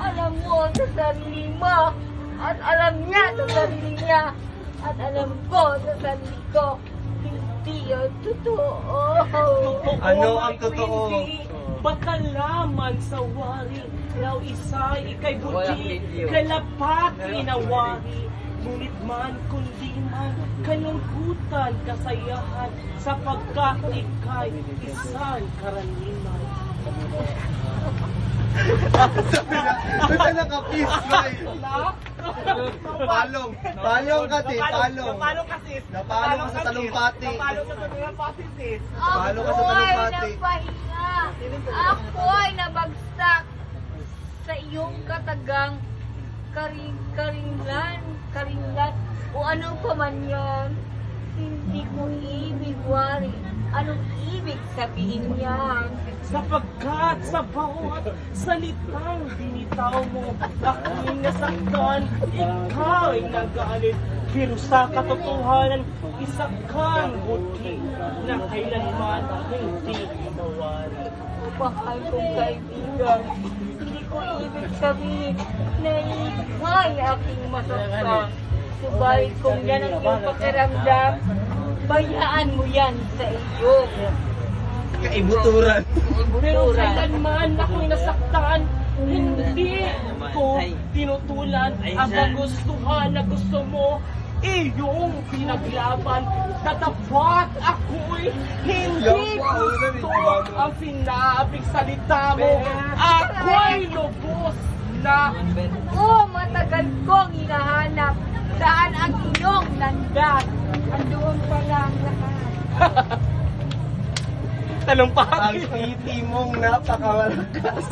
Alam mo sa sarili mo. At alam niya sa sarili niya. At alam ko sa sarili ko. Hindi yun totoo. Ano ang totoo? Baka laman sa wari, raw isa'y ikay buti, kalapat inawari. Ngunit man, kundi man, kalungkutan, kasayahan, sapagkat ikay isang karaniwan. Basta naka-peace, Roy. Palong. Palong kasi, palong. Napalo ka, sis. Napalo ka sa talumpati. Napalo ka sa talumpati, sis. Palo ka sa talumpati. Ako'y napahinga. Ako'y nabagsak sa iyong katagang karinglan, o ano pa man yan. Hindi ko ibig wari. Anong ibig sabihin yan? Sapagkat sa bawat salitang binitaw mo, ako'y nasaktan, ikaw'y nagalit. Pero sa katotohanan, isa kang buti na kailanman hindi mawari. Mahal kong kaibigan, hindi ko ibig sabihin na ika'y aking masaktan. Subalit kung yan ang iyong pakiramdam, bayaan mo yan sa iyo. Kaibuturan. Pero kailanman ako'y nasaktan, hindi ko tinutulan ang kagustuhan na gusto mo. Iyong pinaglaban, tatapat ako'y hindi gusto ang sinabing salita mo. Ako'y lubos na Matagal kong hinahanap saan ang iyong landas. Andoon pala ang lahat. talumpati. Ang titi mong napakawalakas.